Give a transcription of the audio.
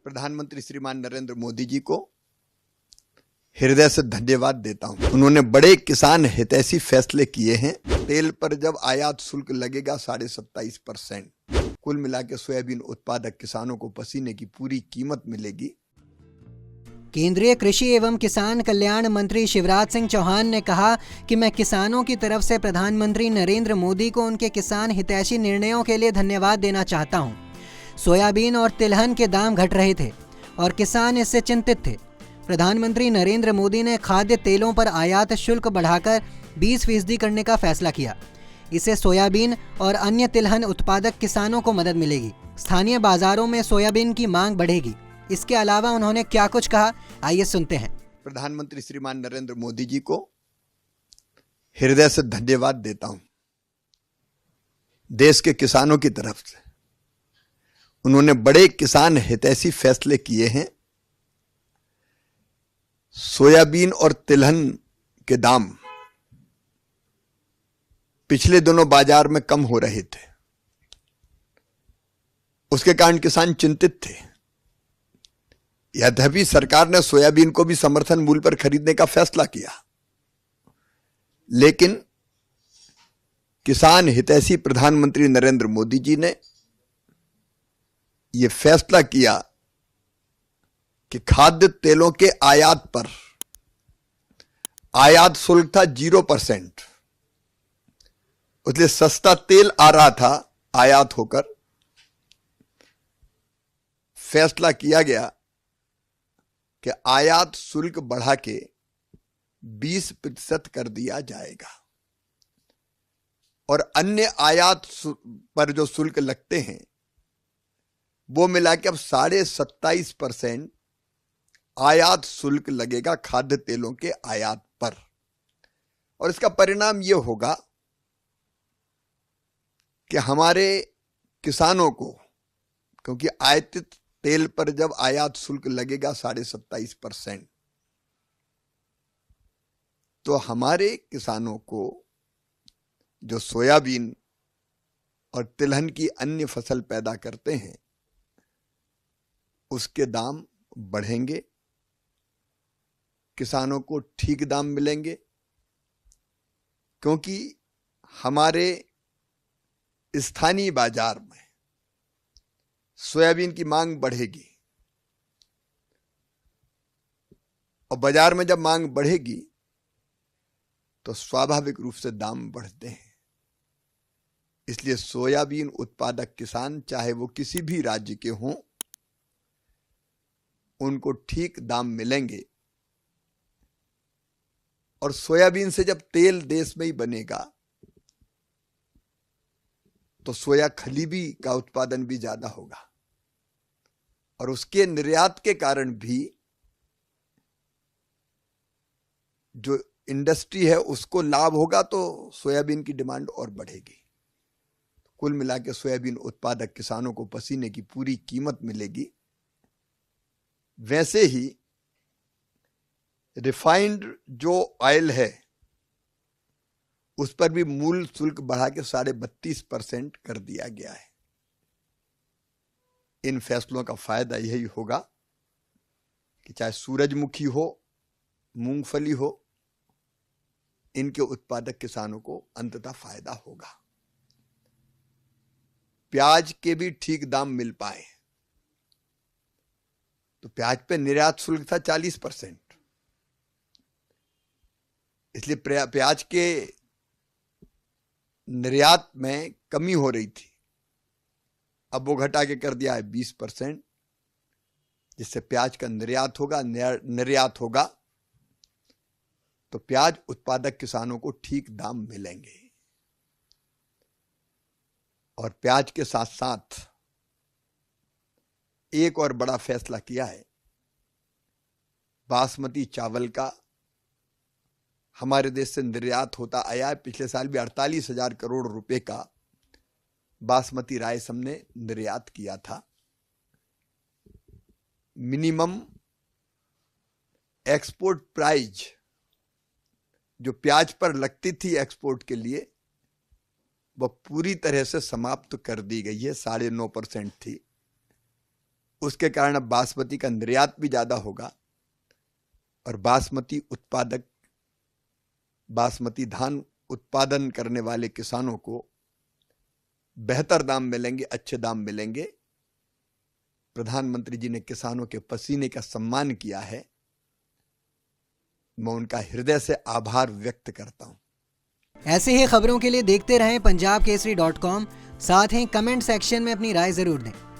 प्रधानमंत्री श्रीमान नरेंद्र मोदी जी को हृदय से धन्यवाद देता हूं। उन्होंने बड़े किसान हितैषी फैसले किए हैं। तेल पर जब आयात शुल्क लगेगा 27.5%, कुल मिला के सोयाबीन उत्पादक किसानों को पसीने की पूरी कीमत मिलेगी। केंद्रीय कृषि एवं किसान कल्याण मंत्री शिवराज सिंह चौहान ने कहा कि मैं किसानों की तरफ से प्रधानमंत्री नरेंद्र मोदी को उनके किसान हितैषी निर्णयों के लिए धन्यवाद देना चाहता हूं। सोयाबीन और तिलहन के दाम घट रहे थे और किसान इससे चिंतित थे। प्रधानमंत्री नरेंद्र मोदी ने खाद्य तेलों पर आयात शुल्क बढ़ाकर 20% करने का फैसला किया। इससे सोयाबीन और अन्य तिलहन उत्पादक किसानों को मदद मिलेगी। स्थानीय बाजारों में सोयाबीन की मांग बढ़ेगी। इसके अलावा उन्होंने क्या कुछ कहा, आइए सुनते हैं। प्रधानमंत्री श्रीमान नरेंद्र मोदी जी को हृदय से धन्यवाद देता हूं। देश के किसानों की तरफ से उन्होंने बड़े किसान हितैषी फैसले किए हैं। सोयाबीन और तिलहन के दाम पिछले दिनों बाजार में कम हो रहे थे, उसके कारण किसान चिंतित थे। यद्यपि सरकार ने सोयाबीन को भी समर्थन मूल्य पर खरीदने का फैसला किया, लेकिन किसान हितैषी प्रधानमंत्री नरेंद्र मोदी जी ने यह फैसला किया कि खाद्य तेलों के आयात पर आयात शुल्क था 0%, इसलिए सस्ता तेल आ रहा था आयात होकर। फैसला किया गया कि आयात शुल्क बढ़ा के 20% कर दिया जाएगा और अन्य आयात पर जो शुल्क लगते हैं वो मिला के अब 27.5% आयात शुल्क लगेगा खाद्य तेलों के आयात पर। और इसका परिणाम यह होगा कि हमारे किसानों को, क्योंकि आयातित तेल पर जब आयात शुल्क लगेगा 27.5%, तो हमारे किसानों को जो सोयाबीन और तिलहन की अन्य फसल पैदा करते हैं उसके दाम बढ़ेंगे, किसानों को ठीक दाम मिलेंगे, क्योंकि हमारे स्थानीय बाजार में सोयाबीन की मांग बढ़ेगी और बाजार में जब मांग बढ़ेगी तो स्वाभाविक रूप से दाम बढ़ते हैं। इसलिए सोयाबीन उत्पादक किसान, चाहे वो किसी भी राज्य के हों, उनको ठीक दाम मिलेंगे। और सोयाबीन से जब तेल देश में ही बनेगा तो सोया खलीबी का उत्पादन भी ज्यादा होगा और उसके निर्यात के कारण भी जो इंडस्ट्री है उसको लाभ होगा, तो सोयाबीन की डिमांड और बढ़ेगी। कुल मिला के सोयाबीन उत्पादक किसानों को पसीने की पूरी कीमत मिलेगी। वैसे ही रिफाइंड जो ऑयल है उस पर भी मूल शुल्क बढ़ा के 32.5% कर दिया गया है। इन फैसलों का फायदा यही होगा कि चाहे सूरजमुखी हो, मूंगफली हो, इनके उत्पादक किसानों को अंततः फायदा होगा। प्याज के भी ठीक दाम मिल पाए, तो प्याज पे निर्यात शुल्क था 40%, इसलिए प्याज के निर्यात में कमी हो रही थी, अब वो घटा के कर दिया है 20%, जिससे प्याज का निर्यात होगा तो प्याज उत्पादक किसानों को ठीक दाम मिलेंगे। और प्याज के साथ साथ एक और बड़ा फैसला किया है। बासमती चावल का हमारे देश से निर्यात होता आया है। पिछले साल भी 48,000 करोड़ रुपए का बासमती राइस हमने निर्यात किया था। मिनिमम एक्सपोर्ट प्राइस जो प्याज पर लगती थी एक्सपोर्ट के लिए, वह पूरी तरह से समाप्त कर दी गई है। 9.5% थी, उसके कारण अब बासमती का निर्यात भी ज्यादा होगा और बासमती धान उत्पादन करने वाले किसानों को बेहतर दाम मिलेंगे, अच्छे दाम मिलेंगे। प्रधानमंत्री जी ने किसानों के पसीने का सम्मान किया है, मैं उनका हृदय से आभार व्यक्त करता हूं। ऐसे ही खबरों के लिए देखते रहें पंजाबकेसरी.com। साथ ही कमेंट सेक्शन में अपनी राय जरूर दें।